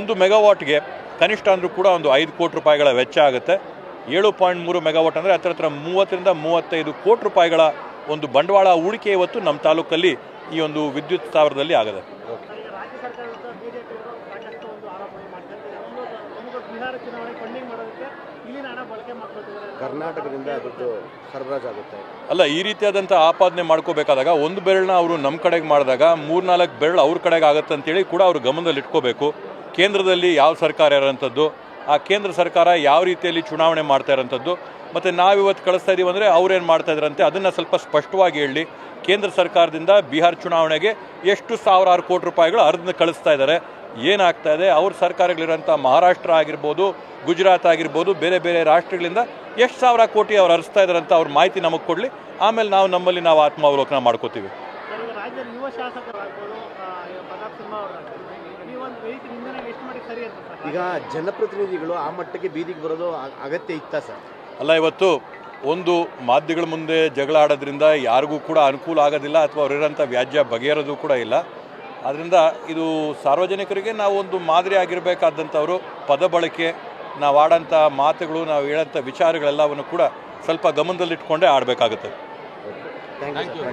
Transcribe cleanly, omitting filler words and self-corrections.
ಒಂದು ಮೆಗಾವಾಟ್ಗೆ ಕನಿಷ್ಠ ಅಂದರೂ ಕೂಡ ಒಂದು 5 ಕೋಟಿ ರೂಪಾಯಿಗಳ ವೆಚ್ಚ ಆಗುತ್ತೆ. 7.3 ಮೆಗಾವಾಟ್ ಅಂದರೆ ಹತ್ತಿರ 30ರಿಂದ 35 ಕೋಟಿ ರೂಪಾಯಿಗಳ ಒಂದು ಬಂಡವಾಳ ಹೂಡಿಕೆ ಇವತ್ತು ನಮ್ಮ ತಾಲೂಕಲ್ಲಿ ಈ ಒಂದು ವಿದ್ಯುತ್ ಸ್ಥಾವರದಲ್ಲಿ ಆಗಿದೆ. ಕರ್ನಾಟಕದಿಂದ ದುಡ್ಡು ಸರಬರಾಜಾಗುತ್ತೆ ಅಲ್ಲ, ಈ ರೀತಿಯಾದಂಥ ಆಪಾದನೆ ಮಾಡ್ಕೋಬೇಕಾದಾಗ ಒಂದು ಬೆರಳನ್ನ ಅವರು ನಮ್ಮ ಕಡೆಗೆ ಮಾಡಿದಾಗ 3-4 ಬೆರಳು ಅವ್ರ ಕಡೆಗೆ ಆಗುತ್ತೆ ಅಂತೇಳಿ ಕೂಡ ಅವರು ಗಮನದಲ್ಲಿ ಇಟ್ಕೋಬೇಕು. ಕೇಂದ್ರದಲ್ಲಿ ಯಾವ ಸರ್ಕಾರ ಇರೋಂಥದ್ದು, ಆ ಕೇಂದ್ರ ಸರ್ಕಾರ ಯಾವ ರೀತಿಯಲ್ಲಿ ಚುನಾವಣೆ ಮಾಡ್ತಾ ಇರೋಂಥದ್ದು, ಮತ್ತು ನಾವಿವತ್ತು ಕಳಿಸ್ತಾ ಇದ್ದೀವಿ ಅಂದರೆ ಅವ್ರೇನು ಮಾಡ್ತಾ ಇದ್ರಂತೆ ಅದನ್ನು ಸ್ವಲ್ಪ ಸ್ಪಷ್ಟವಾಗಿ ಹೇಳಿ. ಕೇಂದ್ರ ಸರ್ಕಾರದಿಂದ ಬಿಹಾರ ಚುನಾವಣೆಗೆ ಎಷ್ಟು ಸಾವಿರಾರು ಕೋಟಿ ರೂಪಾಯಿಗಳು ಅರ್ಧನ ಕಳಿಸ್ತಾ ಇದ್ದಾರೆ, ಏನಾಗ್ತಾ ಇದೆ, ಅವ್ರ ಸರ್ಕಾರಗಳಿರೋಂಥ ಮಹಾರಾಷ್ಟ್ರ ಆಗಿರ್ಬೋದು, ಗುಜರಾತ್ ಆಗಿರ್ಬೋದು, ಬೇರೆ ಬೇರೆ ರಾಷ್ಟ್ರಗಳಿಂದ ಎಷ್ಟು ಸಾವಿರ ಕೋಟಿ ಅವ್ರು ಹರಿಸ್ತಾ ಇದ್ದಾರೆ ಅಂತ ಅವ್ರ ಮಾಹಿತಿ ನಮಗೆ ಕೊಡಲಿ. ಆಮೇಲೆ ನಮ್ಮಲ್ಲಿ ನಾವು ಆತ್ಮಾವಲೋಕನ ಮಾಡ್ಕೋತೀವಿ. ಈಗ ಜನಪ್ರತಿನಿಧಿಗಳು ಆ ಮಟ್ಟಕ್ಕೆ ಬೀದಿಗೆ ಬರೋದು ಅಗತ್ಯ ಇತ್ತಾ ಸರ್? ಅಲ್ಲ, ಇವತ್ತು ಒಂದು ಮಾಧ್ಯಮಗಳ ಮುಂದೆ ಜಗಳ ಆಡೋದ್ರಿಂದ ಯಾರಿಗೂ ಕೂಡ ಅನುಕೂಲ ಆಗೋದಿಲ್ಲ ಅಥವಾ ಅವರಿರೋಂಥ ವ್ಯಾಜ್ಯ ಬಗೆಹರೋದು ಕೂಡ ಇಲ್ಲ. ಆದ್ದರಿಂದ ಇದು ಸಾರ್ವಜನಿಕರಿಗೆ ನಾವು ಒಂದು ಮಾದರಿ ಆಗಿರಬೇಕಾದಂಥವರು. ಪದ ಬಳಕೆ, ನಾವು ಆಡೋಂಥ ಮಾತುಗಳು, ನಾವು ಹೇಳೋಂಥ ವಿಚಾರಗಳೆಲ್ಲವನ್ನು ಕೂಡ ಸ್ವಲ್ಪ ಗಮನದಲ್ಲಿಟ್ಕೊಂಡೇ ಆಡಬೇಕಾಗುತ್ತೆ. Thank you.